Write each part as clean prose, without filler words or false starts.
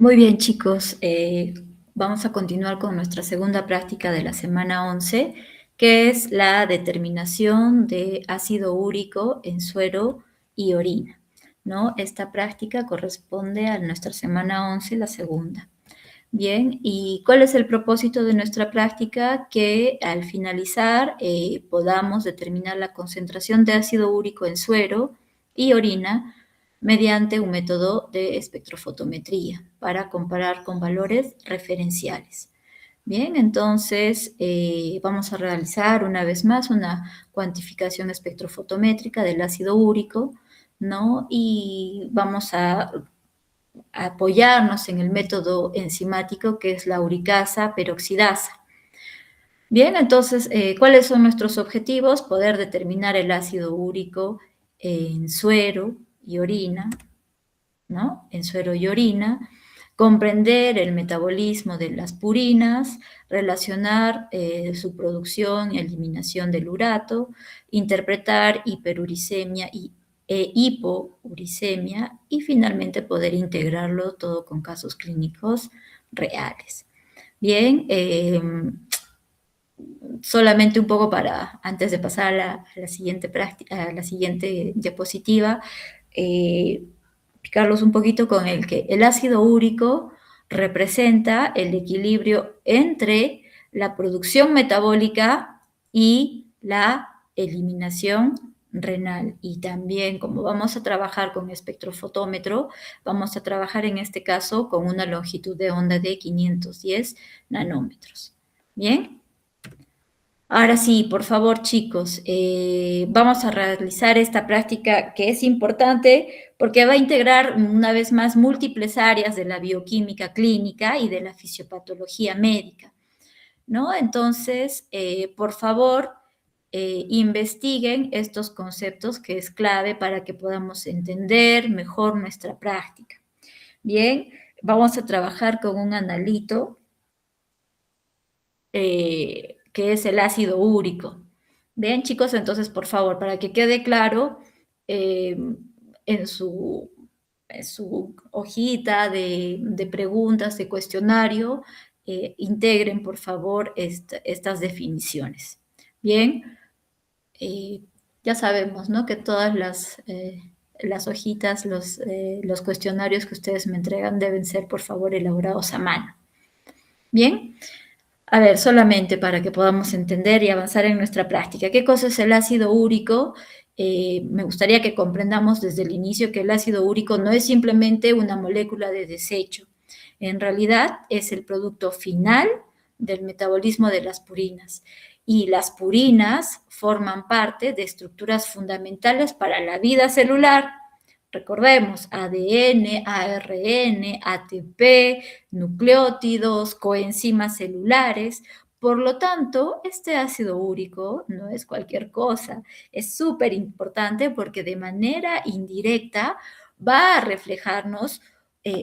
Muy bien, chicos. Vamos a continuar con nuestra segunda práctica de la semana 11, que es la determinación de ácido úrico en suero y orina, ¿no? Esta práctica corresponde a nuestra semana 11, la segunda. Bien, ¿y cuál es el propósito de nuestra práctica? Que al finalizar podamos determinar la concentración de ácido úrico en suero y orina mediante un método de espectrofotometría para comparar con valores referenciales. Bien, entonces vamos a realizar una vez más una cuantificación espectrofotométrica del ácido úrico, ¿no? Y vamos a apoyarnos en el método enzimático que es la uricasa peroxidasa. Bien, entonces, ¿cuáles son nuestros objetivos? Poder determinar el ácido úrico en suero y orina, ¿no? En suero y orina, comprender el metabolismo de las purinas, relacionar su producción y eliminación del urato, interpretar hiperuricemia e hipouricemia y finalmente poder integrarlo todo con casos clínicos reales. Bien, solamente un poco para, antes de pasar a la siguiente práctica, a la siguiente diapositiva, explicarlos un poquito con el que el ácido úrico representa el equilibrio entre la producción metabólica y la eliminación renal. Y también, como vamos a trabajar con espectrofotómetro, vamos a trabajar en este caso con una longitud de onda de 510 nanómetros. ¿Bien? Ahora sí, por favor, chicos, vamos a realizar esta práctica que es importante porque va a integrar una vez más múltiples áreas de la bioquímica clínica y de la fisiopatología médica, ¿no? Entonces, por favor, investiguen estos conceptos que es clave para que podamos entender mejor nuestra práctica. Bien, vamos a trabajar con un analito que es el ácido úrico. Bien, chicos, entonces, por favor, para que quede claro, eh, en, su, en, su, hojita de preguntas, de cuestionario, integren, por favor, estas definiciones. Bien, eh, ya sabemos, ¿no? Que todas las hojitas, los cuestionarios que ustedes me entregan deben ser, por favor, elaborados a mano. Bien, a ver, solamente para que podamos entender y avanzar en nuestra práctica. ¿Qué cosa es el ácido úrico? Me gustaría que comprendamos desde el inicio que el ácido úrico no es simplemente una molécula de desecho. En realidad es el producto final del metabolismo de las purinas. Y las purinas forman parte de estructuras fundamentales para la vida celular. Recordemos, ADN, ARN, ATP, nucleótidos, coenzimas celulares. Por lo tanto, este ácido úrico no es cualquier cosa, es súper importante porque de manera indirecta va a reflejarnos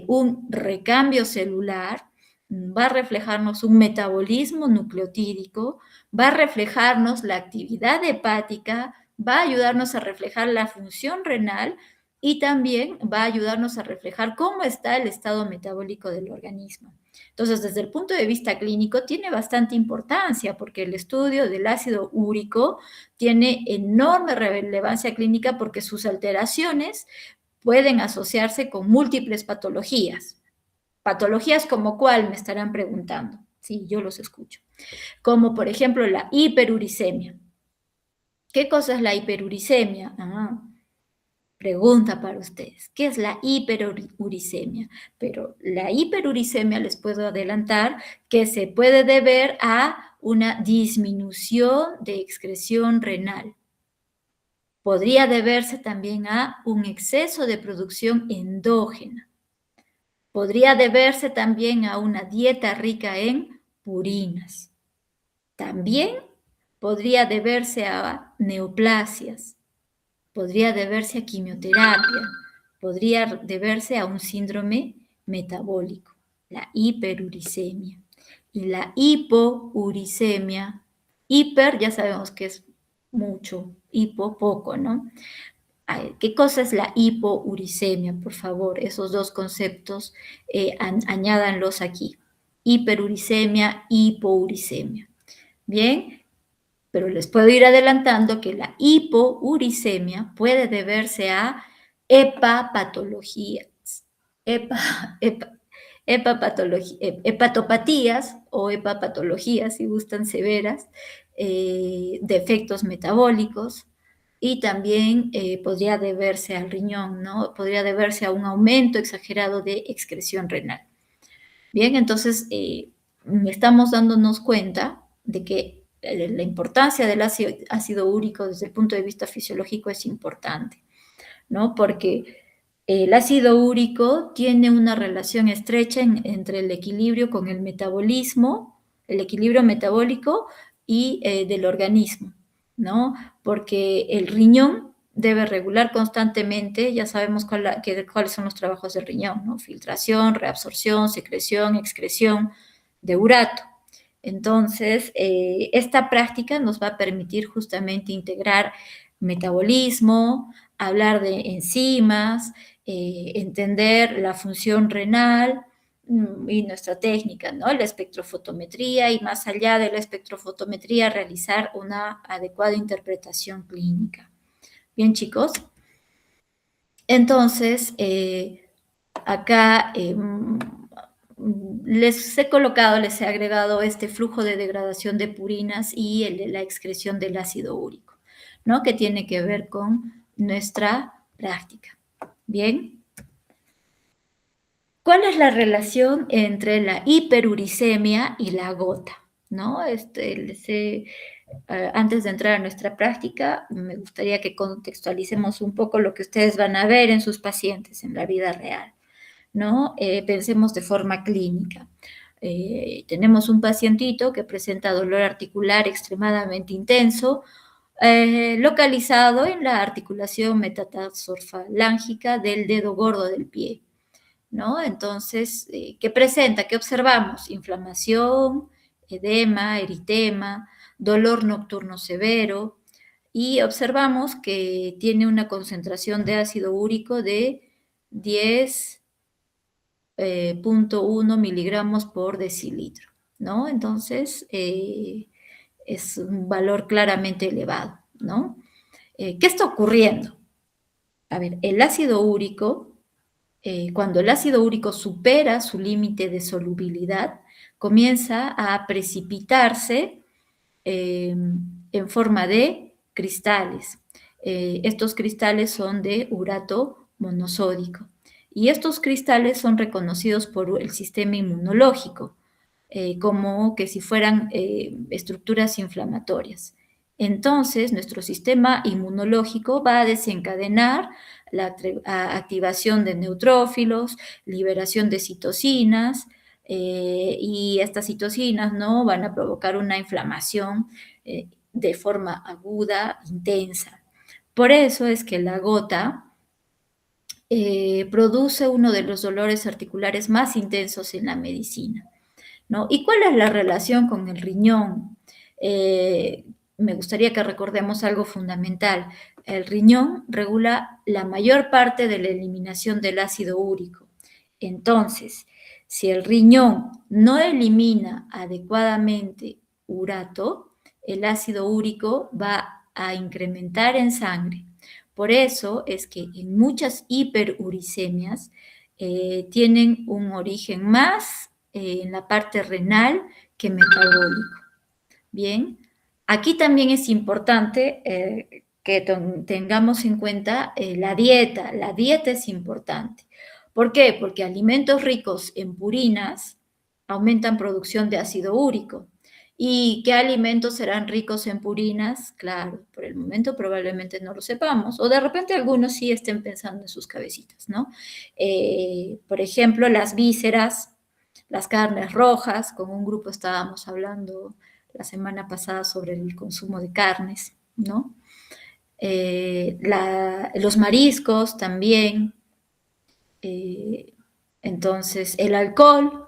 un recambio celular, va a reflejarnos un metabolismo nucleotídico, va a reflejarnos la actividad hepática, va a ayudarnos a reflejar la función renal y también va a ayudarnos a reflejar cómo está el estado metabólico del organismo. Entonces, desde el punto de vista clínico, tiene bastante importancia porque el estudio del ácido úrico tiene enorme relevancia clínica porque sus alteraciones pueden asociarse con múltiples patologías. ¿Patologías como cuál? Me estarán preguntando. Sí, yo los escucho. Como por ejemplo la hiperuricemia. ¿Qué cosa es la hiperuricemia? Pregunta para ustedes, ¿qué es la hiperuricemia? Pero la hiperuricemia les puedo adelantar que se puede deber a una disminución de excreción renal. Podría deberse también a un exceso de producción endógena. Podría deberse también a una dieta rica en purinas. También podría deberse a neoplasias. Podría deberse a quimioterapia, podría deberse a un síndrome metabólico, la hiperuricemia. Y la hipouricemia, hiper ya sabemos que es mucho, hipo poco, ¿no? ¿Qué cosa es la hipouricemia? Por favor, esos dos conceptos añádanlos aquí. Hiperuricemia, hipouricemia. Bien, pero les puedo ir adelantando que la hipouricemia puede deberse a hepapatologías, hepa- hepa- hepatopatías o hepapatologías, si gustan severas, defectos metabólicos, y también podría deberse al riñón, ¿no? Podría deberse a un aumento exagerado de excreción renal. Bien, entonces estamos dándonos cuenta de que la importancia del ácido úrico desde el punto de vista fisiológico es importante, ¿no? Porque el ácido úrico tiene una relación estrecha entre el equilibrio con el metabolismo, el equilibrio metabólico y del organismo, ¿no? Porque el riñón debe regular constantemente, ya sabemos cuáles son los trabajos del riñón, ¿no? Filtración, reabsorción, secreción, excreción de urato. Entonces, esta práctica nos va a permitir justamente integrar metabolismo, hablar de enzimas, entender la función renal y nuestra técnica, ¿no? La espectrofotometría y más allá de la espectrofotometría realizar una adecuada interpretación clínica. Bien, chicos. Entonces, acá les he colocado, les he agregado este flujo de degradación de purinas y la excreción del ácido úrico, ¿no? Que tiene que ver con nuestra práctica. Bien. ¿Cuál es la relación entre la hiperuricemia y la gota? ¿No? Antes de entrar a nuestra práctica, me gustaría que contextualicemos un poco lo que ustedes van a ver en sus pacientes en la vida real, ¿no? Pensemos de forma clínica. Tenemos un pacientito que presenta dolor articular extremadamente intenso, localizado en la articulación metatarsofarlángica del dedo gordo del pie, ¿no? Entonces, ¿qué presenta? ¿Qué observamos? Inflamación, edema, eritema, dolor nocturno severo, y observamos que tiene una concentración de ácido úrico de 10,1 miligramos por decilitro, ¿no? Entonces, es un valor claramente elevado, ¿no? ¿Qué está ocurriendo? A ver, el ácido úrico, cuando el ácido úrico supera su límite de solubilidad, comienza a precipitarse en forma de cristales. Estos cristales son de urato monosódico y estos cristales son reconocidos por el sistema inmunológico como que si fueran estructuras inflamatorias. Entonces, nuestro sistema inmunológico va a desencadenar la activación de neutrófilos, liberación de citocinas, y estas citocinas, ¿no?, van a provocar una inflamación de forma aguda, intensa. Por eso es que la gota produce uno de los dolores articulares más intensos en la medicina, ¿no? ¿Y cuál es la relación con el riñón? Me gustaría que recordemos algo fundamental. El riñón regula la mayor parte de la eliminación del ácido úrico. Entonces, si el riñón no elimina adecuadamente urato, el ácido úrico va a incrementar en sangre. Por eso es que en muchas hiperuricemias tienen un origen más en la parte renal que metabólico. Bien, aquí también es importante que tengamos en cuenta la dieta. La dieta es importante. ¿Por qué? Porque alimentos ricos en purinas aumentan producción de ácido úrico. ¿Y qué alimentos serán ricos en purinas? Claro, por el momento probablemente no lo sepamos, o de repente algunos sí estén pensando en sus cabecitas, ¿no? Por ejemplo, las vísceras, las carnes rojas, con un grupo estábamos hablando la semana pasada sobre el consumo de carnes, ¿no? Los mariscos también, entonces el alcohol,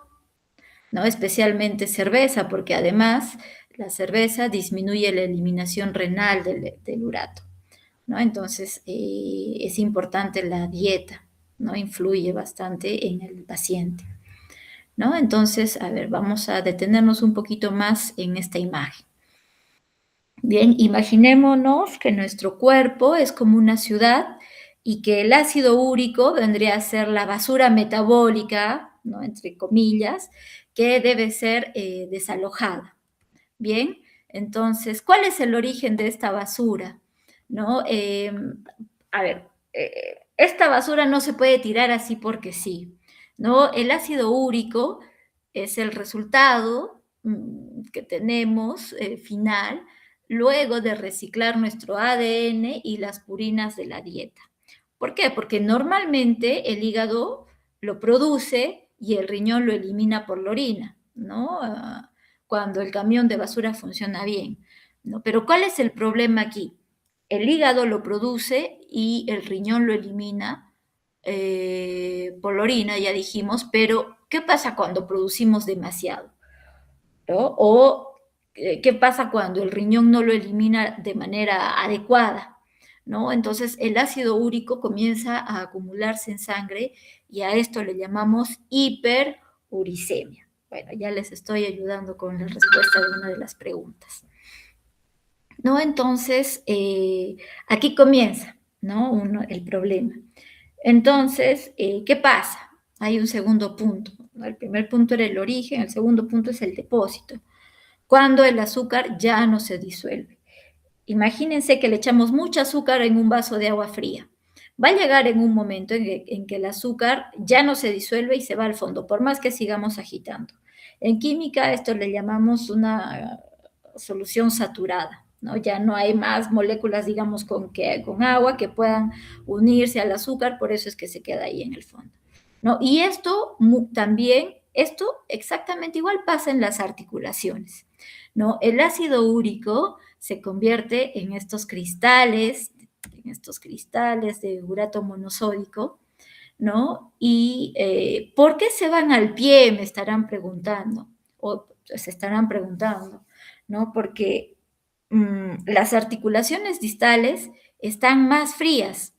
¿no? Especialmente cerveza, porque además la cerveza disminuye la eliminación renal del urato. ¿no? Entonces, es importante la dieta, ¿no? Influye bastante en el paciente, ¿no? Entonces, a ver, vamos a detenernos un poquito más en esta imagen. Bien, imaginémonos que nuestro cuerpo es como una ciudad y que el ácido úrico vendría a ser la basura metabólica, ¿no? Entre comillas, que debe ser desalojada. Bien, entonces, ¿cuál es el origen de esta basura? ¿No? A ver, esta basura no se puede tirar así porque sí, ¿no? El ácido úrico es el resultado que tenemos final luego de reciclar nuestro ADN y las purinas de la dieta. ¿Por qué? Porque normalmente el hígado lo produce y el riñón lo elimina por la orina, ¿no? Cuando el camión de basura funciona bien, ¿no? Pero ¿cuál es el problema aquí? El hígado lo produce y el riñón lo elimina por la orina, ya dijimos, pero ¿qué pasa cuando producimos demasiado? ¿No? O ¿qué pasa cuando el riñón no lo elimina de manera adecuada? ¿No? Entonces el ácido úrico comienza a acumularse en sangre y a esto le llamamos hiperuricemia. Bueno, ya les estoy ayudando con la respuesta de una de las preguntas. ¿No? Entonces, aquí comienza, ¿no? El problema. Entonces, ¿qué pasa? Hay un segundo punto, ¿no? El primer punto era el origen, el segundo punto es el depósito, cuando el azúcar ya no se disuelve. Imagínense que le echamos mucho azúcar en un vaso de agua fría. Va a llegar en un momento en que el azúcar ya no se disuelve y se va al fondo, por más que sigamos agitando. En química esto le llamamos una solución saturada, ¿no? Ya no hay más moléculas, digamos, con agua que puedan unirse al azúcar, por eso es que se queda ahí en el fondo, ¿no? Y esto también, esto exactamente igual pasa en las articulaciones, ¿no? El ácido úrico se convierte en estos cristales de urato monosódico, ¿no? Y ¿por qué se van al pie? Me estarán preguntando, o se estarán preguntando, ¿no? Porque las articulaciones distales están más frías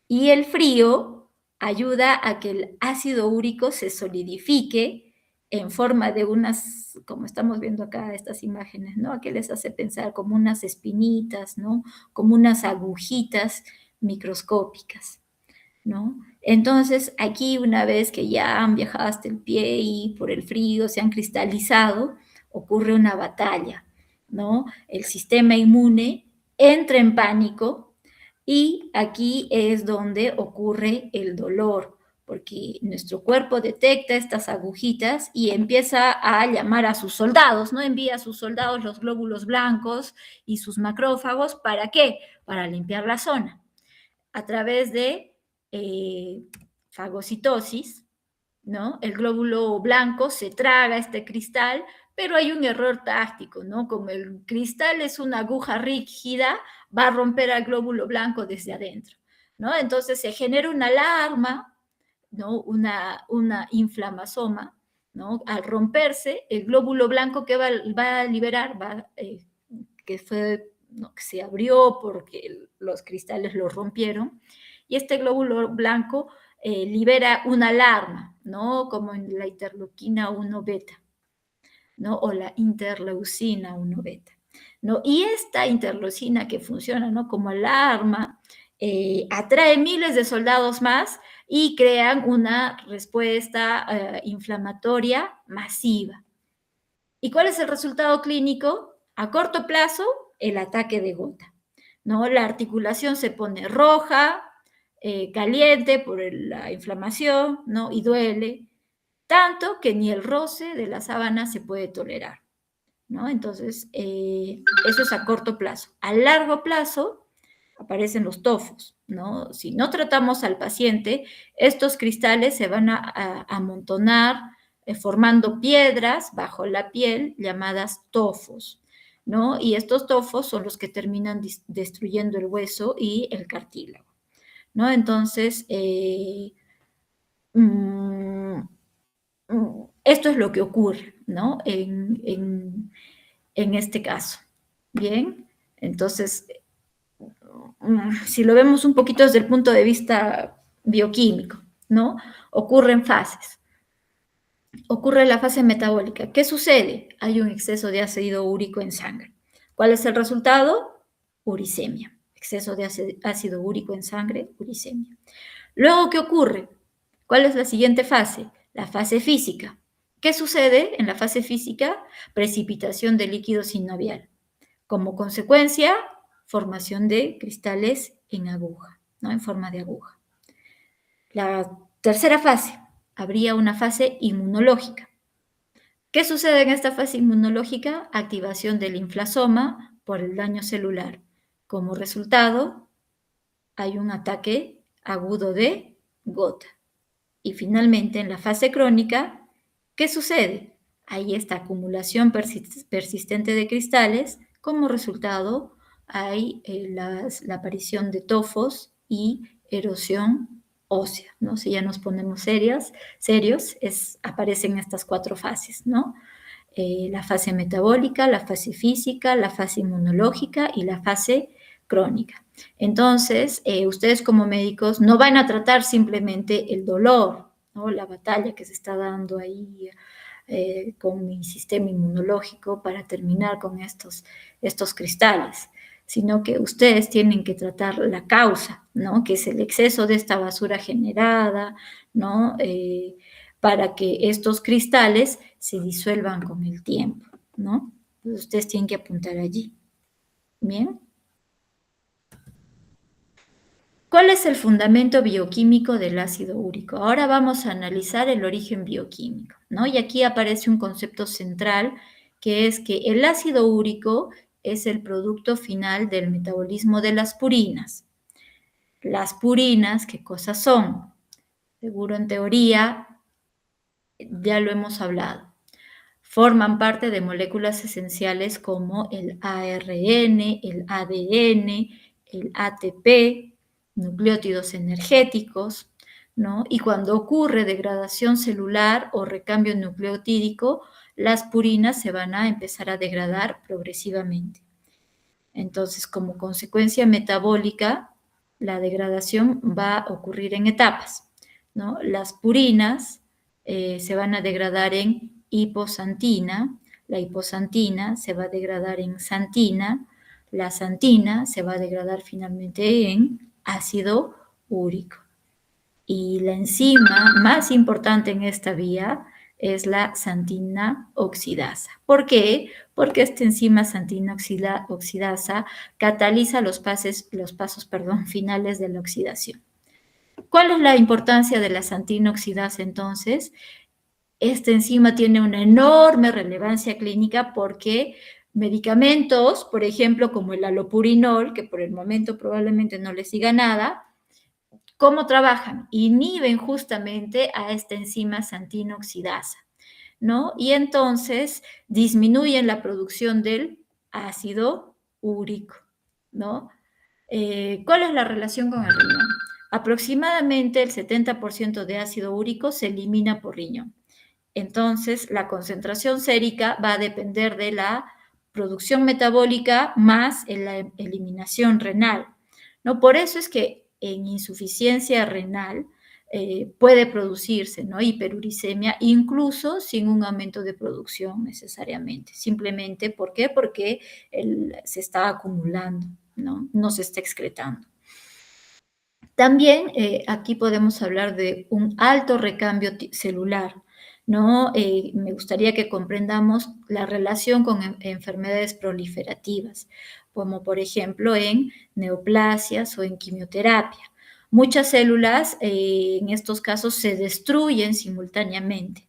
y el frío ayuda a que el ácido úrico se solidifique en forma de unas, como estamos viendo acá estas imágenes, ¿no? Que les hace pensar como unas espinitas, ¿no? Como unas agujitas microscópicas, ¿no? Entonces, aquí una vez que ya han viajado hasta el pie y por el frío se han cristalizado, ocurre una batalla, ¿no? El sistema inmune entra en pánico y aquí es donde ocurre el dolor, porque nuestro cuerpo detecta estas agujitas y empieza a llamar a sus soldados, ¿no? Envía a sus soldados los glóbulos blancos y sus macrófagos, ¿para qué? Para limpiar la zona a través de fagocitosis, ¿no? El glóbulo blanco se traga este cristal, pero hay un error táctico, ¿no? Como el cristal es una aguja rígida, va a romper al glóbulo blanco desde adentro, ¿no? Entonces se genera una alarma, ¿no? Una inflamasoma, ¿no? Al romperse, el glóbulo blanco que va a liberar, que fue, ¿no? Que se abrió porque los cristales lo rompieron, y este glóbulo blanco libera una alarma, ¿no? Como en la interleuquina 1 beta, ¿no? O la interleucina 1 beta, ¿no? Y esta interleucina que funciona, ¿no? Como alarma, atrae miles de soldados más y crean una respuesta inflamatoria masiva. ¿Y cuál es el resultado clínico? A corto plazo, el ataque de gota, ¿no? La articulación se pone roja, caliente por la inflamación, ¿no? Y duele, tanto que ni el roce de la sábana se puede tolerar, ¿no? Entonces, eso es a corto plazo. A largo plazo aparecen los tofos, ¿no? Si no tratamos al paciente, estos cristales se van a amontonar formando piedras bajo la piel llamadas tofos, ¿no? Y estos tofos son los que terminan destruyendo el hueso y el cartílago, ¿no? Entonces, mm, esto es lo que ocurre, ¿no? En este caso. Bien, entonces si lo vemos un poquito desde el punto de vista bioquímico, ¿no? Ocurren fases. Ocurre la fase metabólica. ¿Qué sucede? Hay un exceso de ácido úrico en sangre. ¿Cuál es el resultado? Uricemia. Exceso de ácido úrico en sangre, uricemia. Luego, ¿qué ocurre? ¿Cuál es la siguiente fase? La fase física. ¿Qué sucede en la fase física? Precipitación de líquido sinovial. Como consecuencia, formación de cristales en aguja, ¿no? En forma de aguja. La tercera fase, habría una fase inmunológica. ¿Qué sucede en esta fase inmunológica? Activación del inflasoma por el daño celular. Como resultado, hay un ataque agudo de gota. Y finalmente, en la fase crónica, ¿qué sucede? Hay esta acumulación persistente de cristales. Como resultado, hay la aparición de tofos y erosión ósea, ¿no? Si ya nos ponemos serios, aparecen estas 4 fases, ¿no? La fase metabólica, la fase física, la fase inmunológica y la fase crónica. Entonces, ustedes como médicos no van a tratar simplemente el dolor, ¿no? La batalla que se está dando ahí con mi sistema inmunológico para terminar con estos cristales, sino que ustedes tienen que tratar la causa, ¿no? Que es el exceso de esta basura generada, ¿no? Para que estos cristales se disuelvan con el tiempo, ¿no? Entonces ustedes tienen que apuntar allí. Bien. ¿Cuál es el fundamento bioquímico del ácido úrico? Ahora vamos a analizar el origen bioquímico, ¿no? Y aquí aparece un concepto central, que es que el ácido úrico es el producto final del metabolismo de las purinas. Las purinas, ¿qué cosas son? Seguro en teoría ya lo hemos hablado. Forman parte de moléculas esenciales como el ARN, el ADN, el ATP, nucleótidos energéticos, ¿no? Y cuando ocurre degradación celular o recambio nucleotídico, las purinas se van a empezar a degradar progresivamente. Entonces, como consecuencia metabólica, la degradación va a ocurrir en etapas, ¿no? Las purinas se van a degradar en hiposantina, la hiposantina se va a degradar en santina, la santina se va a degradar finalmente en ácido úrico. Y la enzima más importante en esta vía es la santina oxidasa. ¿Por qué? Porque esta enzima santina oxidasa cataliza los pasos finales de la oxidación. ¿Cuál es la importancia de la santina oxidasa entonces? Esta enzima tiene una enorme relevancia clínica porque medicamentos, por ejemplo, como el alopurinol, que por el momento probablemente no les diga nada, ¿cómo trabajan? Inhiben justamente a esta enzima santina oxidasa, ¿no? Y entonces disminuyen la producción del ácido úrico, ¿no? ¿Cuál es la relación con el riñón? Aproximadamente el 70% de ácido úrico se elimina por riñón. Entonces, la concentración sérica va a depender de la producción metabólica más en la eliminación renal, ¿no? Por eso es que en insuficiencia renal puede producirse, ¿no? Hiperuricemia, incluso sin un aumento de producción necesariamente. Simplemente, ¿por qué? Porque se está acumulando, ¿no? No se está excretando. También aquí podemos hablar de un alto recambio celular, ¿no? Me gustaría que comprendamos la relación con enfermedades proliferativas, como por ejemplo en neoplasias o en quimioterapia. Muchas células en estos casos se destruyen simultáneamente.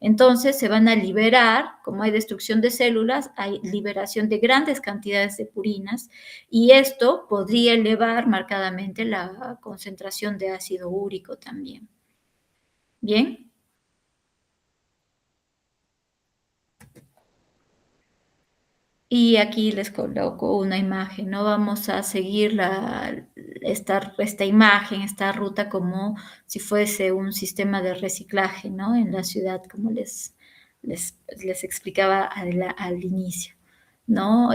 Entonces se van a liberar, como hay destrucción de células, hay liberación de grandes cantidades de purinas y esto podría elevar marcadamente la concentración de ácido úrico también. Bien. Y aquí les coloco una imagen, ¿no? Vamos a seguir esta imagen, esta ruta como si fuese un sistema de reciclaje, ¿no? En la ciudad, como les explicaba al inicio, ¿no?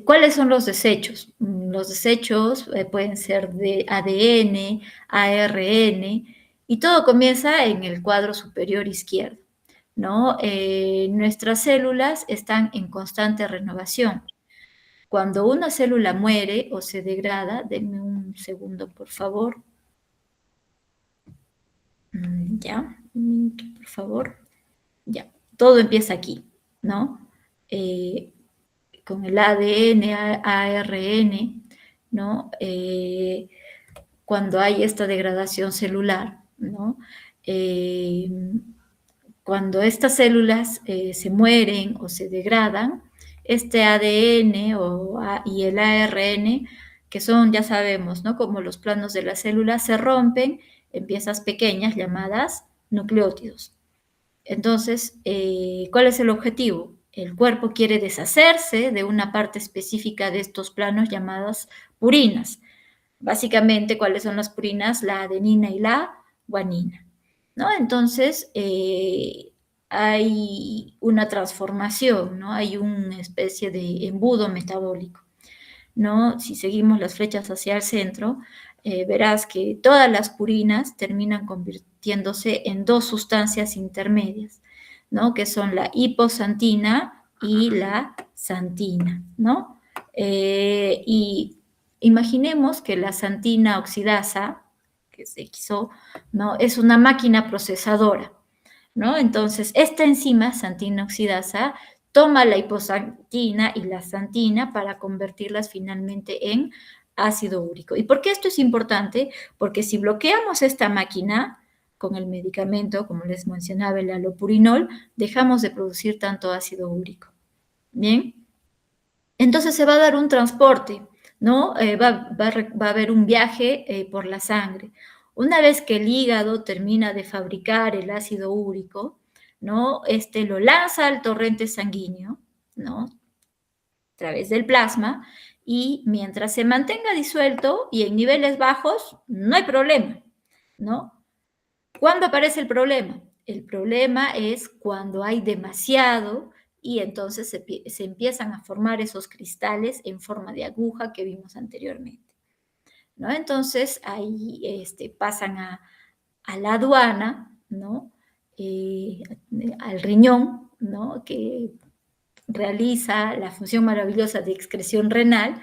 ¿Cuáles son los desechos? Los desechos pueden ser de ADN, ARN, y todo comienza en el cuadro superior izquierdo, ¿no? Nuestras células están en constante renovación. Cuando una célula muere o se degrada, denme un segundo, por favor. Ya, un minuto, por favor. Ya, todo empieza aquí, ¿no? Eh, con el ADN, ARN, ¿no? Cuando hay esta degradación celular, ¿no? Eh, cuando estas células se mueren o se degradan, este ADN y el ARN, que son, ya sabemos, ¿no? Como los planos de las células, se rompen en piezas pequeñas llamadas nucleótidos. Entonces, ¿cuál es el objetivo? El cuerpo quiere deshacerse de una parte específica de estos planos llamadas purinas. Básicamente, ¿cuáles son las purinas? La adenina y la guanina, ¿no? Entonces, hay una transformación, ¿no? Hay una especie de embudo metabólico, ¿no? Si seguimos las flechas hacia el centro, verás que todas las purinas terminan convirtiéndose en dos sustancias intermedias, ¿no? Que son la hiposantina y la santina, ¿no? Y imaginemos que la santina oxidasa, que es XO, ¿no? Es una máquina procesadora, ¿no? Entonces, esta enzima, santina oxidasa, toma la hiposantina y la santina para convertirlas finalmente en ácido úrico. ¿Y por qué esto es importante? Porque si bloqueamos esta máquina con el medicamento, como les mencionaba, el allopurinol, dejamos de producir tanto ácido úrico. Bien, entonces se va a dar un transporte, ¿no? Va a haber un viaje por la sangre. Una vez que el hígado termina de fabricar el ácido úrico, ¿no? Este lo lanza al torrente sanguíneo, ¿no? A través del plasma, y mientras se mantenga disuelto y en niveles bajos, no hay problema, ¿no? ¿Cuándo aparece el problema? El problema es cuando hay demasiado y entonces se empiezan a formar esos cristales en forma de aguja que vimos anteriormente, ¿no? Entonces ahí pasan a la aduana, ¿no? Al riñón, ¿no? Que realiza la función maravillosa de excreción renal,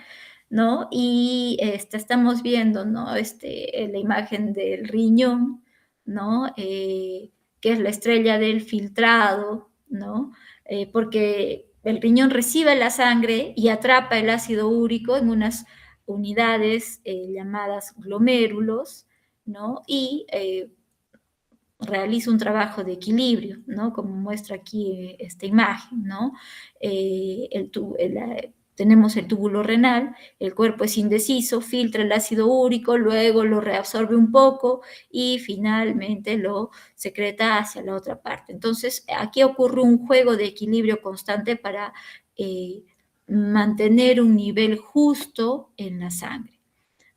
¿no? Y estamos viendo, ¿no? La imagen del riñón, ¿no? Que es la estrella del filtrado, ¿no? Porque el riñón recibe la sangre y atrapa el ácido úrico en unas unidades llamadas glomérulos, ¿no? Y realiza un trabajo de equilibrio, ¿no? Como muestra aquí esta imagen, ¿no? Tenemos el túbulo renal, el cuerpo es indeciso, filtra el ácido úrico, luego lo reabsorbe un poco y finalmente lo secreta hacia la otra parte. Entonces, aquí ocurre un juego de equilibrio constante para mantener un nivel justo en la sangre,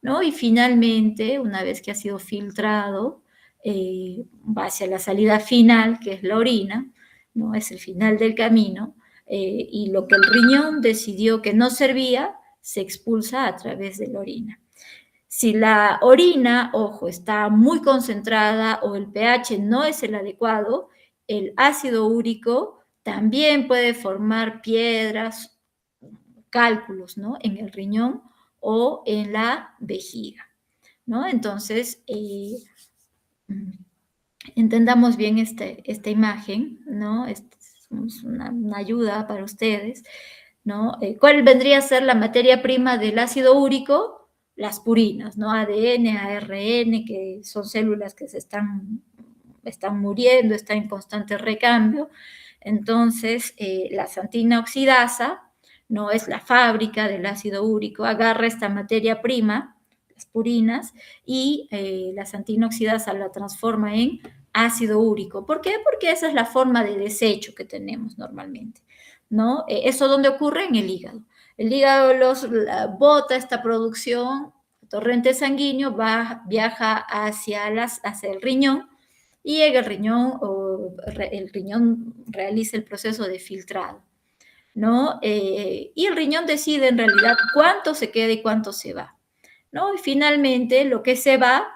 ¿no? Y finalmente, una vez que ha sido filtrado, va hacia la salida final, que es la orina, ¿no? Es el final del camino, y lo que el riñón decidió que no servía, se expulsa a través de la orina. Si la orina, ojo, está muy concentrada o el pH no es el adecuado, el ácido úrico también puede formar piedras, cálculos, ¿no? En el riñón o en la vejiga, ¿no? Entonces, entendamos bien esta imagen, ¿no? Es una ayuda para ustedes, ¿no? ¿Cuál vendría a ser la materia prima del ácido úrico? Las purinas, ¿no? ADN, ARN, que son células que están muriendo, están en constante recambio. Entonces, la santina oxidasa no es la fábrica del ácido úrico, agarra esta materia prima, las purinas, y la santina oxidasa la transforma en ácido úrico. ¿Por qué? Porque esa es la forma de desecho que tenemos normalmente, ¿no? ¿Eso dónde ocurre? En el hígado. El hígado bota esta producción, el torrente sanguíneo viaja hacia el riñón y el riñón realiza el proceso de filtrado, ¿no? Y el riñón decide en realidad cuánto se queda y cuánto se va, ¿no? Y finalmente lo que se va,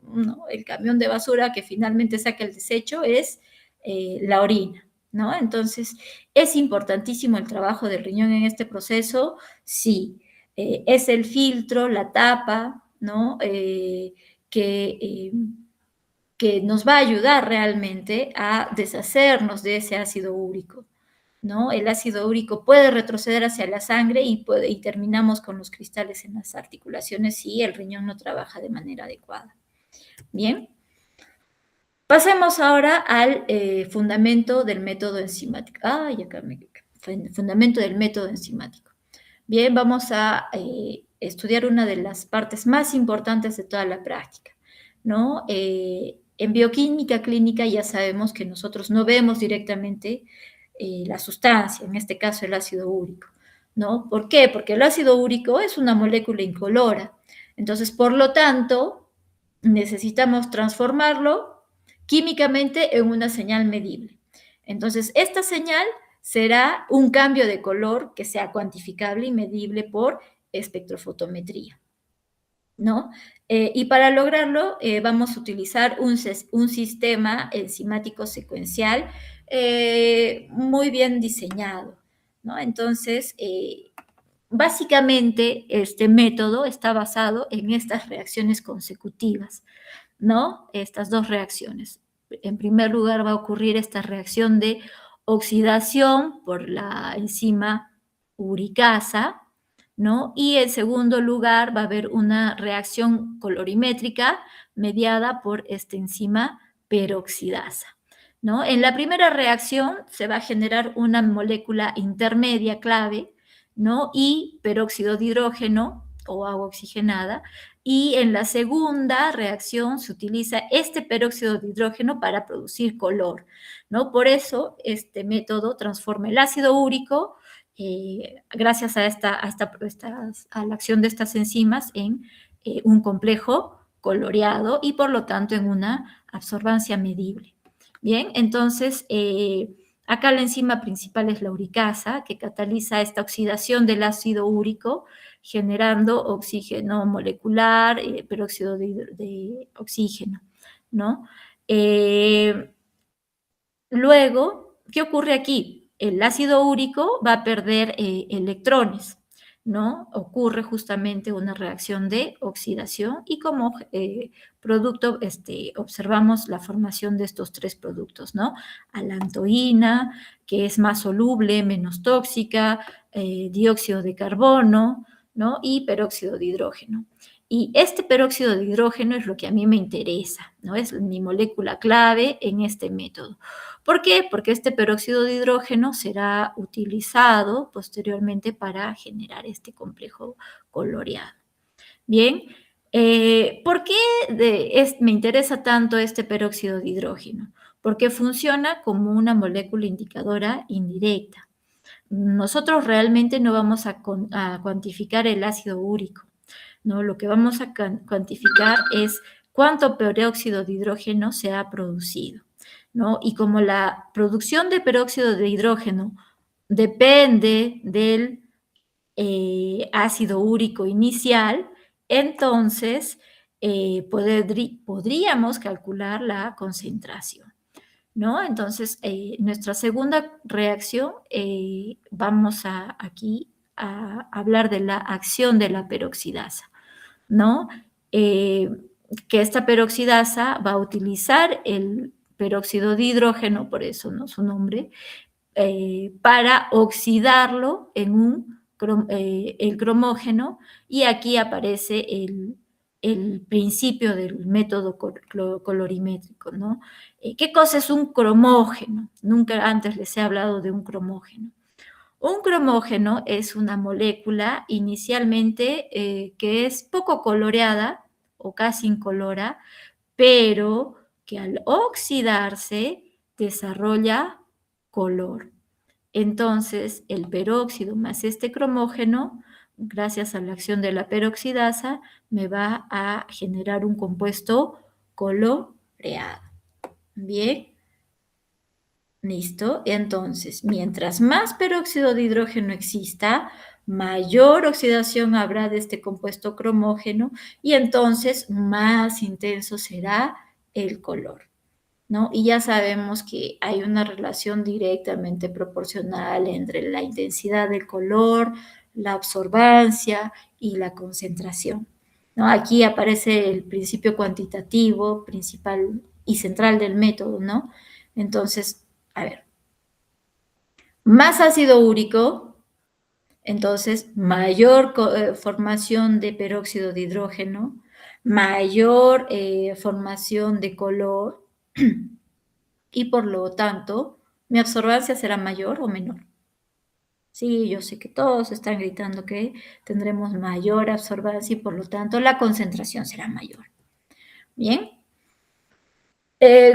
¿no? El camión de basura que finalmente saca el desecho es la orina, ¿no? Entonces, ¿es importantísimo el trabajo del riñón en este proceso? Sí. Es el filtro, la tapa, ¿no? Que, que nos va a ayudar realmente a deshacernos de ese ácido úrico, ¿no? El ácido úrico puede retroceder hacia la sangre y terminamos con los cristales en las articulaciones si el riñón no trabaja de manera adecuada. Bien, pasemos ahora al fundamento del método enzimático. Ay, acá me... Fundamento del método enzimático. Bien, vamos a estudiar una de las partes más importantes de toda la práctica, ¿no? En bioquímica clínica ya sabemos que nosotros no vemos directamente la sustancia, en este caso el ácido úrico, ¿no? ¿Por qué? Porque el ácido úrico es una molécula incolora. Entonces, por lo tanto, necesitamos transformarlo químicamente en una señal medible. Entonces, esta señal será un cambio de color que sea cuantificable y medible por espectrofotometría, ¿no? Y para lograrlo vamos a utilizar un sistema enzimático secuencial muy bien diseñado, ¿no? Entonces, básicamente este método está basado en estas reacciones consecutivas, ¿no? Estas dos reacciones. En primer lugar va a ocurrir esta reacción de oxidación por la enzima uricasa, ¿no? Y en segundo lugar va a haber una reacción colorimétrica mediada por esta enzima peroxidasa, ¿no? En la primera reacción se va a generar una molécula intermedia clave, ¿no? Y peróxido de hidrógeno o agua oxigenada, y en la segunda reacción se utiliza este peróxido de hidrógeno para producir color, ¿no? Por eso este método transforma el ácido úrico, gracias a la acción de estas enzimas, en un complejo coloreado y por lo tanto en una absorbancia medible. Bien, entonces acá la enzima principal es la uricasa, que cataliza esta oxidación del ácido úrico generando oxígeno molecular, peróxido de oxígeno, ¿no? Luego, ¿qué ocurre aquí? El ácido úrico va a perder electrones, ¿no? Ocurre justamente una reacción de oxidación y como producto observamos la formación de estos tres productos, ¿no? Alantoína, que es más soluble, menos tóxica, dióxido de carbono, ¿no? Y peróxido de hidrógeno. Y este peróxido de hidrógeno es lo que a mí me interesa, ¿no? Es mi molécula clave en este método. ¿Por qué? Porque este peróxido de hidrógeno será utilizado posteriormente para generar este complejo coloreado. Bien, ¿por qué me interesa tanto este peróxido de hidrógeno? Porque funciona como una molécula indicadora indirecta. Nosotros realmente no vamos a cuantificar el ácido úrico, ¿no? Lo que vamos a cuantificar es cuánto peróxido de hidrógeno se ha producido, ¿no? Y como la producción de peróxido de hidrógeno depende del ácido úrico inicial, entonces podríamos calcular la concentración, ¿no? Entonces, nuestra segunda reacción, vamos aquí a hablar de la acción de la peroxidasa, ¿no? Eh, que esta peroxidasa va a utilizar el peróxido de hidrógeno, por eso no su nombre, para oxidarlo en el cromógeno, y aquí aparece el principio del método colorimétrico, ¿no? ¿Qué cosa es un cromógeno? Nunca antes les he hablado de un cromógeno. Un cromógeno es una molécula inicialmente que es poco coloreada o casi incolora, pero que al oxidarse desarrolla color. Entonces, el peróxido más este cromógeno, gracias a la acción de la peroxidasa, me va a generar un compuesto coloreado. Bien. ¿Listo? Entonces, mientras más peróxido de hidrógeno exista, mayor oxidación habrá de este compuesto cromógeno y entonces más intenso será el color, ¿no? Y ya sabemos que hay una relación directamente proporcional entre la intensidad del color, la absorbancia y la concentración, ¿no? Aquí aparece el principio cuantitativo principal y central del método, ¿no? Entonces, a ver, más ácido úrico, entonces mayor formación de peróxido de hidrógeno, mayor formación de color y por lo tanto mi absorbancia será mayor o menor. Sí, yo sé que todos están gritando que tendremos mayor absorbancia y por lo tanto la concentración será mayor. Bien.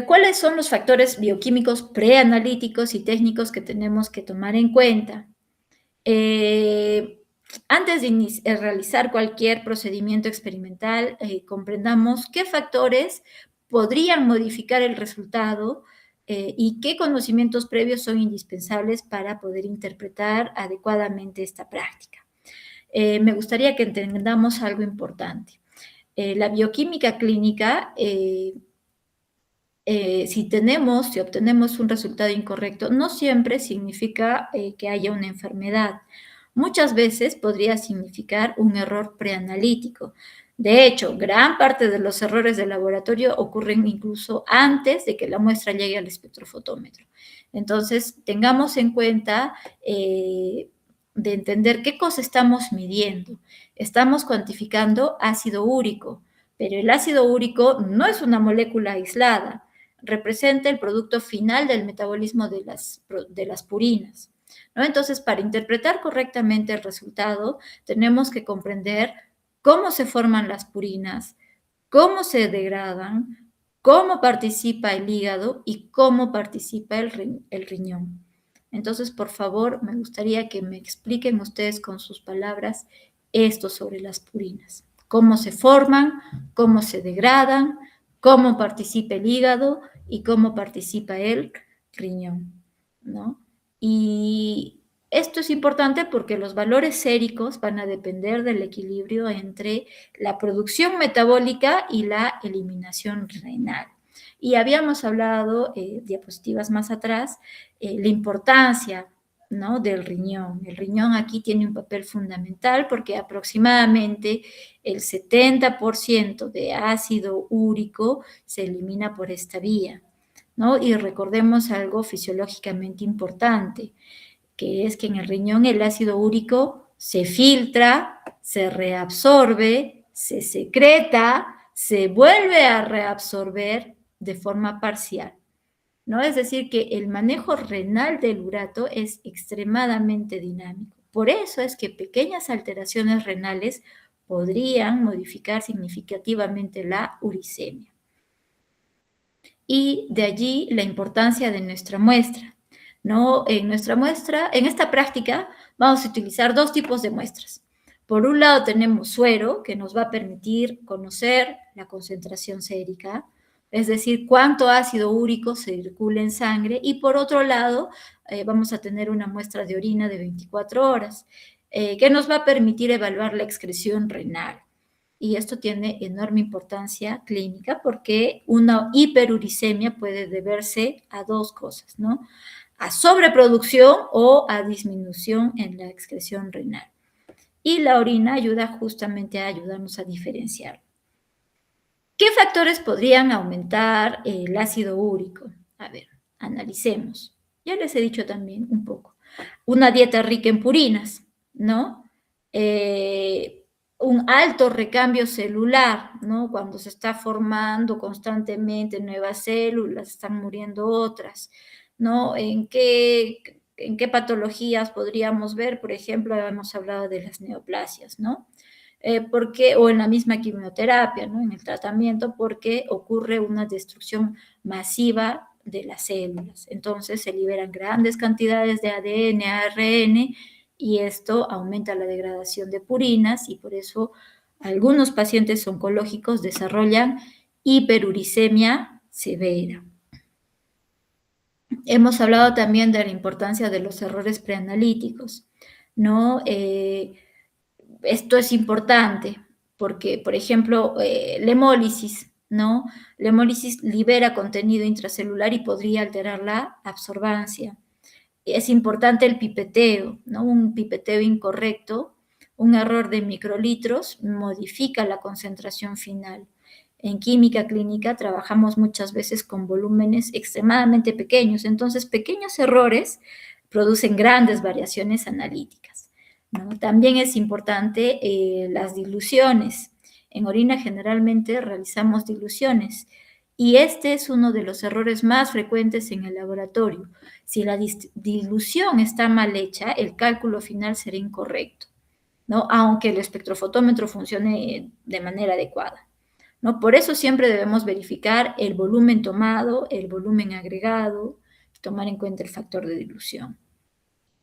¿Cuáles son los factores bioquímicos preanalíticos y técnicos que tenemos que tomar en cuenta? Antes de realizar cualquier procedimiento experimental, comprendamos qué factores podrían modificar el resultado y qué conocimientos previos son indispensables para poder interpretar adecuadamente esta práctica. Me gustaría que entendamos algo importante. La bioquímica clínica si obtenemos un resultado incorrecto, no siempre significa que haya una enfermedad. Muchas veces podría significar un error preanalítico. De hecho, gran parte de los errores de laboratorio ocurren incluso antes de que la muestra llegue al espectrofotómetro. Entonces, tengamos en cuenta de entender qué cosa estamos midiendo. Estamos cuantificando ácido úrico, pero el ácido úrico no es una molécula aislada, representa el producto final del metabolismo de las purinas, ¿no? Entonces, para interpretar correctamente el resultado, tenemos que comprender cómo se forman las purinas, cómo se degradan, cómo participa el hígado y cómo participa el riñón. Entonces, por favor, me gustaría que me expliquen ustedes con sus palabras esto sobre las purinas. Cómo se forman, cómo se degradan, cómo participa el hígado y cómo participa el riñón, ¿no? Y esto es importante porque los valores séricos van a depender del equilibrio entre la producción metabólica y la eliminación renal. Y habíamos hablado, diapositivas más atrás, la importancia, ¿no?, del riñón. El riñón aquí tiene un papel fundamental porque aproximadamente el 70% de ácido úrico se elimina por esta vía, ¿no? Y recordemos algo fisiológicamente importante, que es que en el riñón el ácido úrico se filtra, se reabsorbe, se secreta, se vuelve a reabsorber de forma parcial, ¿no? Es decir, que el manejo renal del urato es extremadamente dinámico. Por eso es que pequeñas alteraciones renales podrían modificar significativamente la uricemia. Y de allí la importancia de nuestra muestra, ¿no? En nuestra muestra, en esta práctica, vamos a utilizar dos tipos de muestras. Por un lado tenemos suero, que nos va a permitir conocer la concentración sérica, es decir, cuánto ácido úrico circula en sangre, y por otro lado, vamos a tener una muestra de orina de 24 horas, que nos va a permitir evaluar la excreción renal. Y esto tiene enorme importancia clínica porque una hiperuricemia puede deberse a dos cosas, ¿no? A sobreproducción o a disminución en la excreción renal. Y la orina ayuda justamente a ayudarnos a diferenciar. ¿Qué factores podrían aumentar el ácido úrico? A ver, analicemos. Ya les he dicho también un poco. Una dieta rica en purinas, ¿no? Un alto recambio celular, ¿no? Cuando se está formando constantemente nuevas células, están muriendo otras, ¿no? ¿En qué patologías podríamos ver? Por ejemplo, hemos hablado de las neoplasias, ¿no? O en la misma quimioterapia, ¿no? En el tratamiento, porque ocurre una destrucción masiva de las células. Entonces se liberan grandes cantidades de ADN, ARN, y esto aumenta la degradación de purinas y por eso algunos pacientes oncológicos desarrollan hiperuricemia severa. Hemos hablado también de la importancia de los errores preanalíticos, ¿no? Esto es importante porque, por ejemplo, la hemólisis, ¿no? La hemólisis libera contenido intracelular y podría alterar la absorbancia. Es importante el pipeteo, ¿no? Un pipeteo incorrecto, un error de microlitros modifica la concentración final. En química clínica trabajamos muchas veces con volúmenes extremadamente pequeños, entonces pequeños errores producen grandes variaciones analíticas, ¿no? También es importante las diluciones. En orina generalmente realizamos diluciones y este es uno de los errores más frecuentes en el laboratorio. Si la dilución está mal hecha, el cálculo final será incorrecto, ¿no? Aunque el espectrofotómetro funcione de manera adecuada, ¿no? Por eso siempre debemos verificar el volumen tomado, el volumen agregado, tomar en cuenta el factor de dilución.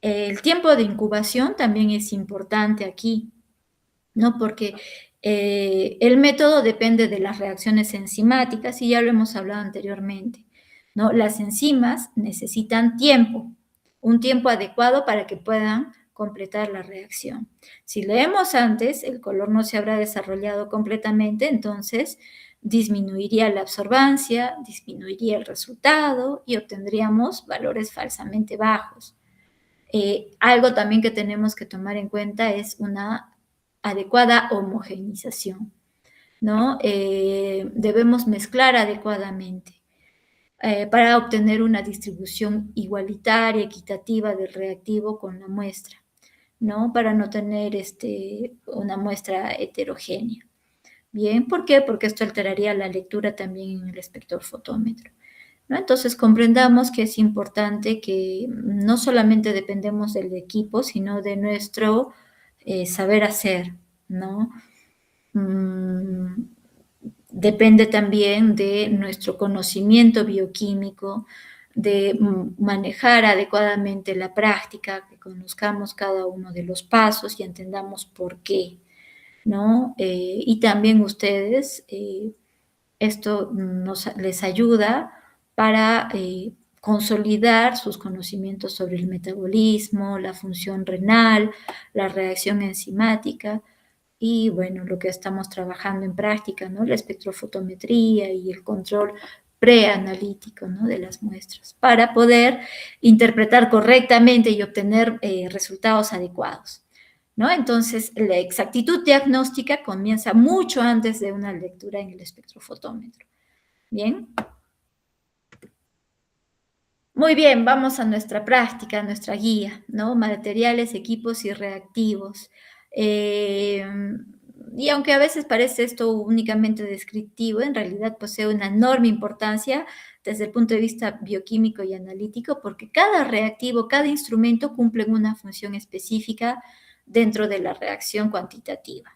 El tiempo de incubación también es importante aquí, ¿no? Porque el método depende de las reacciones enzimáticas y ya lo hemos hablado anteriormente, ¿no? Las enzimas necesitan tiempo, un tiempo adecuado para que puedan completar la reacción. Si leemos antes, el color no se habrá desarrollado completamente, entonces disminuiría la absorbancia, disminuiría el resultado y obtendríamos valores falsamente bajos. Algo también que tenemos que tomar en cuenta es una adecuada homogenización, ¿no? Debemos mezclar adecuadamente para obtener una distribución igualitaria, equitativa del reactivo con la muestra, ¿no? Para no tener una muestra heterogénea. Bien, ¿por qué? Porque esto alteraría la lectura también en el espectrofotómetro, ¿no? Entonces comprendamos que es importante que no solamente dependemos del equipo, sino de nuestro saber hacer, ¿no? Depende también de nuestro conocimiento bioquímico, de manejar adecuadamente la práctica, que conozcamos cada uno de los pasos y entendamos por qué, ¿no? Y también ustedes, esto les ayuda para consolidar sus conocimientos sobre el metabolismo, la función renal, la reacción enzimática y, bueno, lo que estamos trabajando en práctica, ¿no? La espectrofotometría y el control preanalítico, ¿no? De las muestras, para poder interpretar correctamente y obtener resultados adecuados, ¿no? Entonces, la exactitud diagnóstica comienza mucho antes de una lectura en el espectrofotómetro. ¿Bien? Muy bien, vamos a nuestra práctica, a nuestra guía, ¿no? Materiales, equipos y reactivos. Eh, y aunque a veces parece esto únicamente descriptivo, en realidad posee una enorme importancia desde el punto de vista bioquímico y analítico, porque cada reactivo, cada instrumento cumple una función específica dentro de la reacción cuantitativa,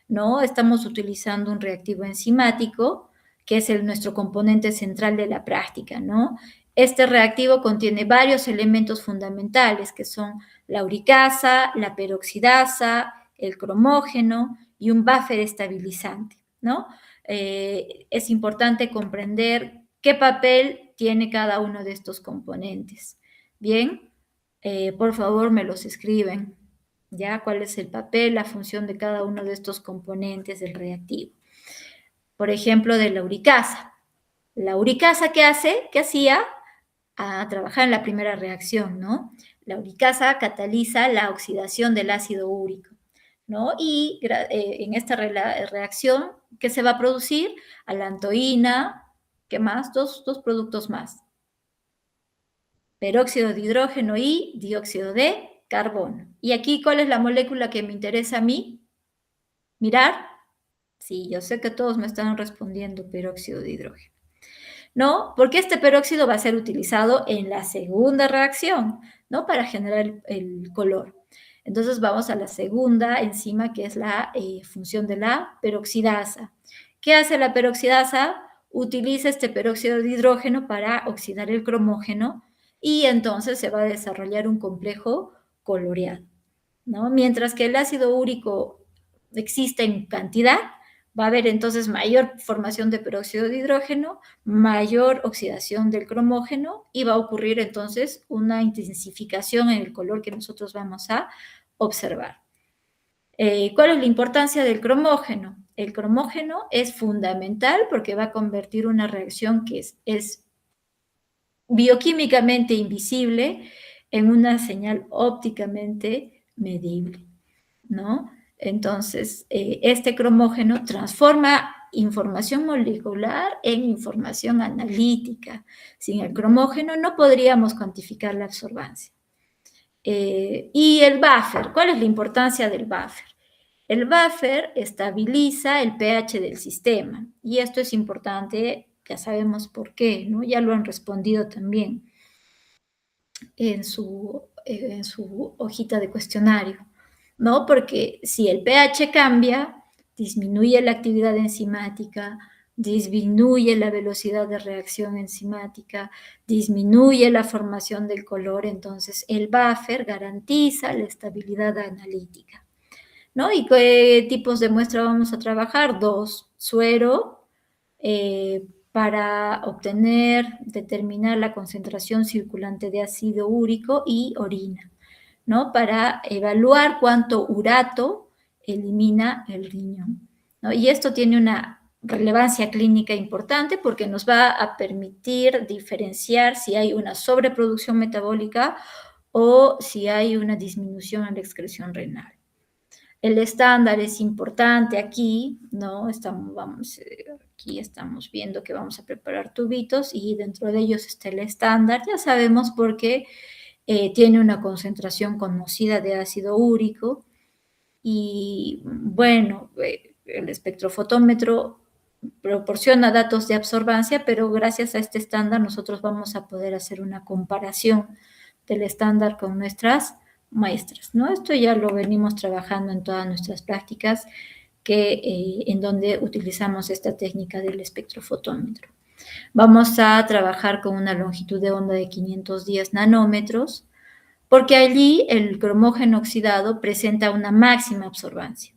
¿no? Estamos utilizando un reactivo enzimático, que es nuestro componente central de la práctica, ¿no? Este reactivo contiene varios elementos fundamentales, que son la uricasa, la peroxidasa, el cromógeno y un buffer estabilizante, ¿no? Es importante comprender qué papel tiene cada uno de estos componentes. Bien, por favor me los escriben, ¿ya? ¿Cuál es el papel, la función de cada uno de estos componentes del reactivo? Por ejemplo, de la uricasa. La uricasa, ¿qué hace? ¿Qué hacía? A trabajar en la primera reacción, ¿no? La uricasa cataliza la oxidación del ácido úrico, ¿no? Y en esta reacción, ¿qué se va a producir? Alantoína, ¿qué más? Dos productos más. Peróxido de hidrógeno y dióxido de carbono. ¿Y aquí cuál es la molécula que me interesa a mí? ¿Mirar? Sí, yo sé que todos me están respondiendo peróxido de hidrógeno, ¿no? Porque este peróxido va a ser utilizado en la segunda reacción, ¿no? Para generar el color. Entonces vamos a la segunda enzima, que es la función de la peroxidasa. ¿Qué hace la peroxidasa? Utiliza este peróxido de hidrógeno para oxidar el cromógeno y entonces se va a desarrollar un complejo coloreado, ¿no? Mientras que el ácido úrico existe en cantidad, Va a haber entonces mayor formación de peróxido de hidrógeno, mayor oxidación del cromógeno y va a ocurrir entonces una intensificación en el color que nosotros vamos a observar. ¿Cuál es la importancia del cromógeno? El cromógeno es fundamental porque va a convertir una reacción que es bioquímicamente invisible en una señal ópticamente medible, ¿no? Entonces, este cromógeno transforma información molecular en información analítica. Sin el cromógeno no podríamos cuantificar la absorbancia. Y el buffer, ¿cuál es la importancia del buffer? El buffer estabiliza el pH del sistema y esto es importante, ya sabemos por qué, ¿no? Ya lo han respondido también en su hojita de cuestionario, ¿no? Porque si el pH cambia, disminuye la actividad enzimática, disminuye la velocidad de reacción enzimática, disminuye la formación del color, entonces el buffer garantiza la estabilidad analítica, ¿no? ¿Y qué tipos de muestra vamos a trabajar? Dos, suero, para determinar la concentración circulante de ácido úrico y orina, ¿no? Para evaluar cuánto urato elimina el riñón, ¿no? Y esto tiene una relevancia clínica importante porque nos va a permitir diferenciar si hay una sobreproducción metabólica o si hay una disminución en la excreción renal. El estándar es importante aquí, ¿no? Aquí estamos viendo que vamos a preparar tubitos y dentro de ellos está el estándar. Ya sabemos por qué tiene una concentración conocida de ácido úrico y, bueno, el espectrofotómetro proporciona datos de absorbancia, pero gracias a este estándar nosotros vamos a poder hacer una comparación del estándar con nuestras muestras, ¿no? Esto ya lo venimos trabajando en todas nuestras prácticas en donde utilizamos esta técnica del espectrofotómetro. Vamos a trabajar con una longitud de onda de 510 nanómetros, porque allí el cromógeno oxidado presenta una máxima absorbancia,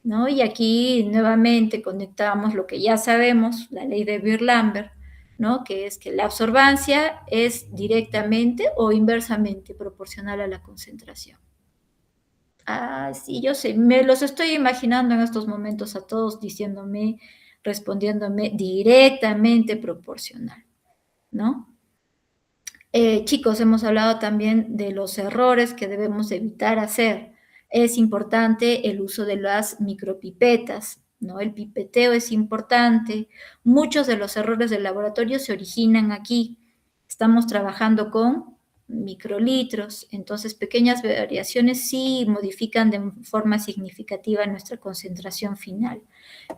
¿no? Y aquí nuevamente conectamos lo que ya sabemos, la ley de Beer-Lambert, ¿no? Que es que la absorbancia es directamente o inversamente proporcional a la concentración. Ah, sí, yo sé, me los estoy imaginando en estos momentos a todos respondiéndome directamente proporcional, ¿no? Chicos, hemos hablado también de los errores que debemos evitar hacer. Es importante el uso de las micropipetas, ¿no? El pipeteo es importante. Muchos de los errores del laboratorio se originan aquí. Estamos trabajando con microlitros, entonces pequeñas variaciones sí modifican de forma significativa nuestra concentración final.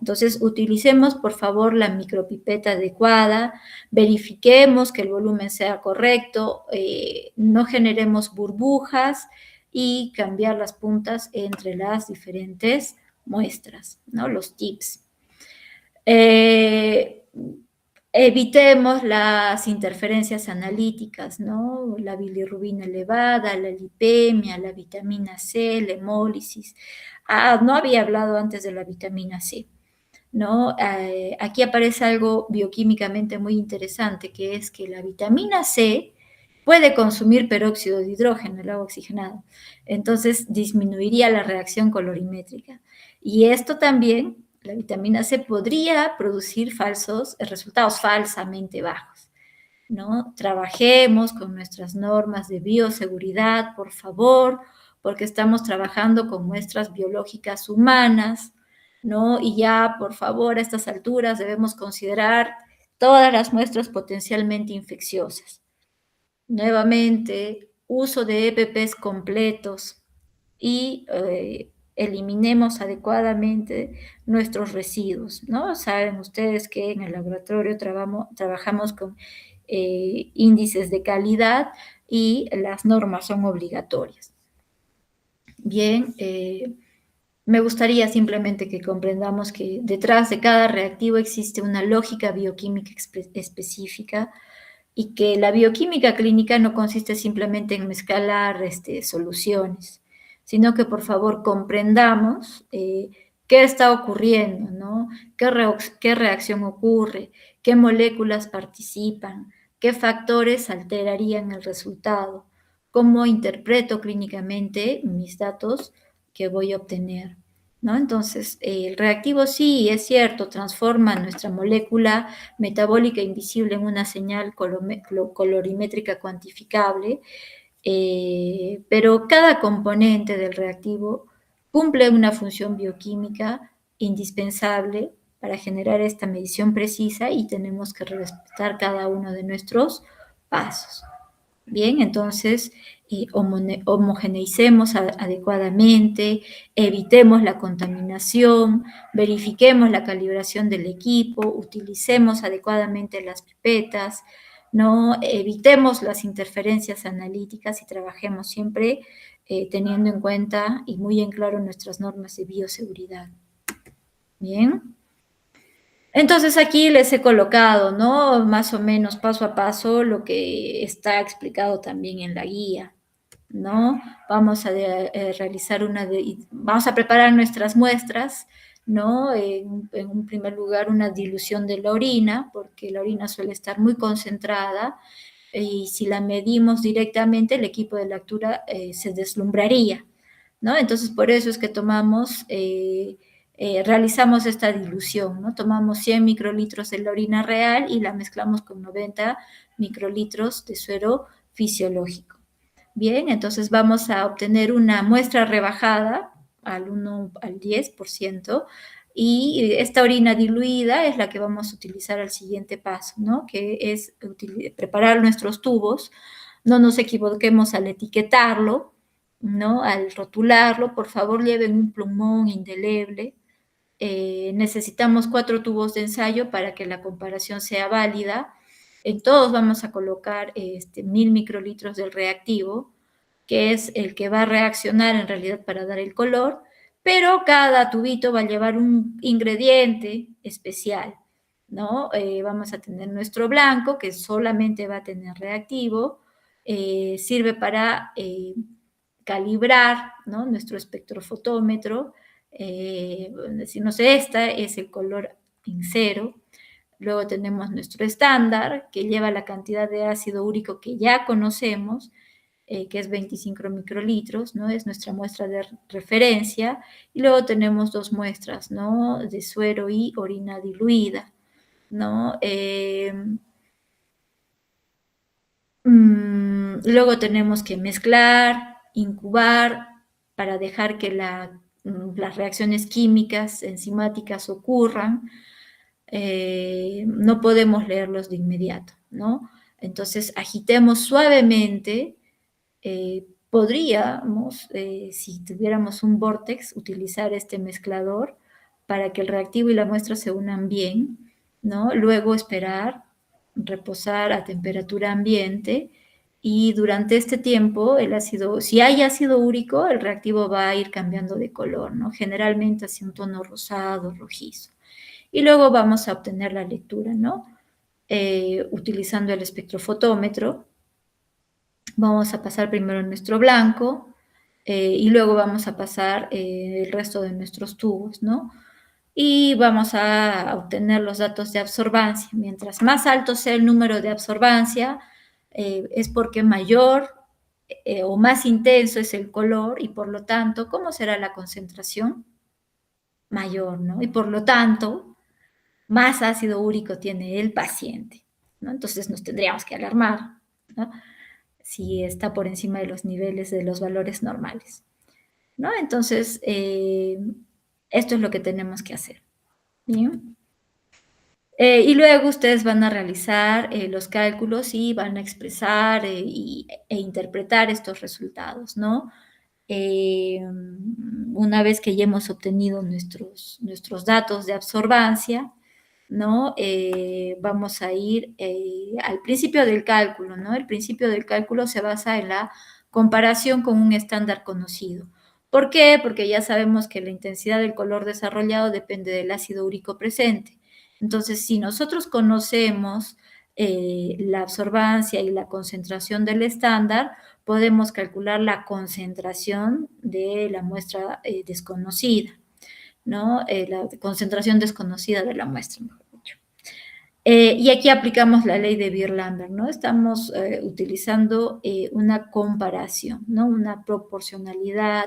Entonces, utilicemos, por favor, la micropipeta adecuada, verifiquemos que el volumen sea correcto, no generemos burbujas y cambiar las puntas entre las diferentes muestras, ¿no? Los tips. Evitemos las interferencias analíticas, ¿no? La bilirrubina elevada, la lipemia, la vitamina C, la hemólisis. No había hablado antes de la vitamina C, ¿no? Aquí aparece algo bioquímicamente muy interesante, que es que la vitamina C puede consumir peróxido de hidrógeno, el agua oxigenada. Entonces, disminuiría la reacción colorimétrica. Y esto también, la vitamina C podría producir resultados falsamente bajos, ¿no? Trabajemos con nuestras normas de bioseguridad, por favor, porque estamos trabajando con muestras biológicas humanas, ¿no? Y ya, por favor, a estas alturas debemos considerar todas las muestras potencialmente infecciosas. Nuevamente, uso de EPPs completos y eliminemos adecuadamente nuestros residuos, ¿no? Saben ustedes que en el laboratorio trabajamos con índices de calidad y las normas son obligatorias. Bien, me gustaría simplemente que comprendamos que detrás de cada reactivo existe una lógica bioquímica específica y que la bioquímica clínica no consiste simplemente en mezclar soluciones, sino que por favor comprendamos qué está ocurriendo, ¿no? ¿Qué reacción ocurre? ¿Qué moléculas participan? ¿Qué factores alterarían el resultado? ¿Cómo interpreto clínicamente mis datos que voy a obtener? ¿No? Entonces, el reactivo sí, es cierto, transforma nuestra molécula metabólica invisible en una señal colorimétrica cuantificable, pero cada componente del reactivo cumple una función bioquímica indispensable para generar esta medición precisa y tenemos que respetar cada uno de nuestros pasos. Bien, entonces homogeneicemos adecuadamente, evitemos la contaminación, verifiquemos la calibración del equipo, utilicemos adecuadamente las pipetas, no evitemos las interferencias analíticas y trabajemos siempre teniendo en cuenta y muy en claro nuestras normas de bioseguridad. Bien. Entonces aquí les he colocado, ¿no? Más o menos paso a paso lo que está explicado también en la guía, ¿no? Vamos a realizar vamos a preparar nuestras muestras, ¿no? En un primer lugar, una dilución de la orina, porque la orina suele estar muy concentrada y si la medimos directamente, el equipo de lectura se deslumbraría, ¿no? Entonces, por eso es que realizamos esta dilución, ¿no? Tomamos 100 microlitros de la orina real y la mezclamos con 90 microlitros de suero fisiológico. Bien, entonces vamos a obtener una muestra rebajada al 1 al 10%, y esta orina diluida es la que vamos a utilizar al siguiente paso, ¿no? Que es preparar nuestros tubos. No nos equivoquemos al etiquetarlo, ¿no? Al rotularlo, por favor lleven un plumón indeleble. Necesitamos 4 tubos de ensayo para que la comparación sea válida. En todos vamos a colocar 1000 microlitros del reactivo, que es el que va a reaccionar en realidad para dar el color, pero cada tubito va a llevar un ingrediente especial, ¿no? Vamos a tener nuestro blanco, que solamente va a tener reactivo, sirve para calibrar, ¿no? Nuestro espectrofotómetro, decirnos, este es el color en cero. Luego tenemos nuestro estándar, que lleva la cantidad de ácido úrico que ya conocemos, que es 25 microlitros, ¿no? Es nuestra muestra de referencia. Y luego tenemos 2 muestras, ¿no? De suero y orina diluida, ¿no? Luego tenemos que mezclar, incubar, para dejar que las reacciones químicas, enzimáticas ocurran. No podemos leerlos de inmediato, ¿no? Entonces agitemos suavemente. Podríamos, si tuviéramos un vortex, utilizar este mezclador para que el reactivo y la muestra se unan bien, ¿no? Luego esperar, reposar a temperatura ambiente, y durante este tiempo si hay ácido úrico, el reactivo va a ir cambiando de color, ¿no? Generalmente hacia un tono rosado, rojizo. Y luego vamos a obtener la lectura, ¿no? Utilizando el espectrofotómetro. Vamos a pasar primero nuestro blanco y luego vamos a pasar el resto de nuestros tubos, ¿no? Y vamos a obtener los datos de absorbancia. Mientras más alto sea el número de absorbancia, es porque mayor o más intenso es el color, y por lo tanto, ¿cómo será la concentración? Mayor, ¿no? Y por lo tanto, más ácido úrico tiene el paciente, ¿no? Entonces nos tendríamos que alarmar, ¿no? Si está por encima de los niveles de los valores normales, ¿no? Entonces, esto es lo que tenemos que hacer, ¿bien? Y luego ustedes van a realizar los cálculos y van a expresar e interpretar estos resultados, ¿no? Una vez que ya hemos obtenido nuestros datos de absorbancia, ¿no? Vamos a ir al principio del cálculo, ¿no? El principio del cálculo se basa en la comparación con un estándar conocido. ¿Por qué? Porque ya sabemos que la intensidad del color desarrollado depende del ácido úrico presente. Entonces, si nosotros conocemos la absorbancia y la concentración del estándar, podemos calcular la concentración de la muestra desconocida. ¿no? La concentración desconocida de la muestra, mejor dicho. Y aquí aplicamos la ley de Beer-Lambert, ¿no? Estamos utilizando una comparación, ¿no? Una proporcionalidad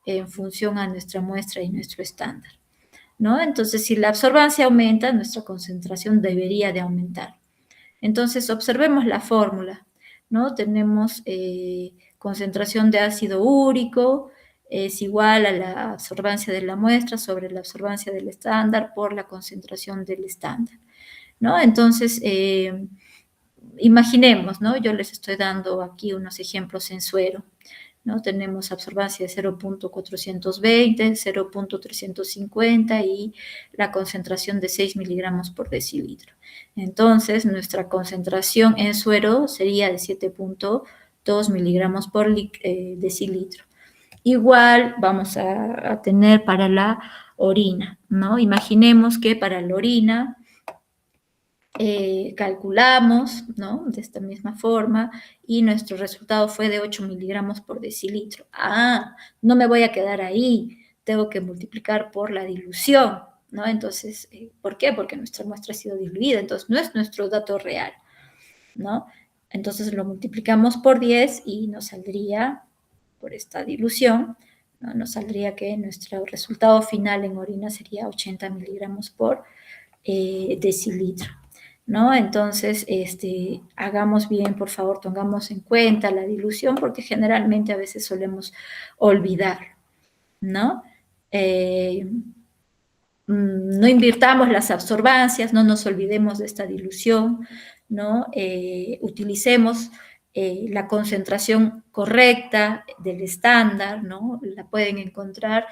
en función a nuestra muestra y nuestro estándar, ¿no? Entonces, si la absorbancia aumenta, nuestra concentración debería de aumentar. Entonces, observemos la fórmula, ¿no? Tenemos concentración de ácido úrico es igual a la absorbancia de la muestra sobre la absorbancia del estándar por la concentración del estándar, ¿no? Entonces, imaginemos, ¿no? Yo les estoy dando aquí unos ejemplos en suero, ¿no? Tenemos absorbancia de 0.420, 0.350 y la concentración de 6 miligramos por decilitro. Entonces, nuestra concentración en suero sería de 7.2 miligramos por decilitro. Igual vamos a tener para la orina, ¿no? Imaginemos que para la orina calculamos, ¿no? De esta misma forma, y nuestro resultado fue de 8 miligramos por decilitro. Ah, no me voy a quedar ahí, tengo que multiplicar por la dilución, ¿no? Entonces, ¿por qué? Porque nuestra muestra ha sido diluida, entonces no es nuestro dato real, ¿no? Entonces lo multiplicamos por 10 y nos saldría, por esta dilución, ¿no? Nos saldría que nuestro resultado final en orina sería 80 miligramos por decilitro, ¿no? Entonces, hagamos bien, por favor, tengamos en cuenta la dilución porque generalmente a veces solemos olvidar, ¿no? No invirtamos las absorbancias, no nos olvidemos de esta dilución, ¿no? Utilicemos la concentración correcta del estándar, ¿no? La pueden encontrar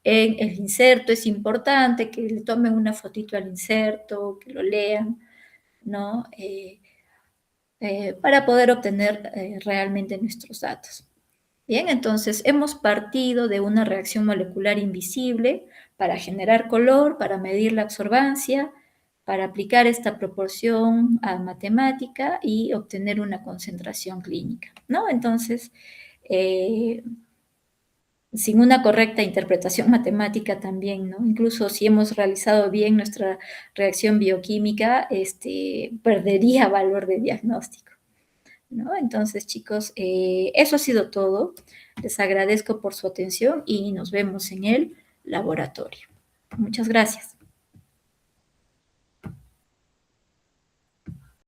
en el inserto, es importante que le tomen una fotito al inserto, que lo lean, ¿no? Para poder obtener realmente nuestros datos. Bien, entonces hemos partido de una reacción molecular invisible para generar color, para medir la absorbancia, para aplicar esta proporción a matemática y obtener una concentración clínica, ¿no? Entonces, sin una correcta interpretación matemática también, ¿no? Incluso si hemos realizado bien nuestra reacción bioquímica, perdería valor de diagnóstico, ¿no? Entonces, chicos, eso ha sido todo. Les agradezco por su atención y nos vemos en el laboratorio. Muchas gracias.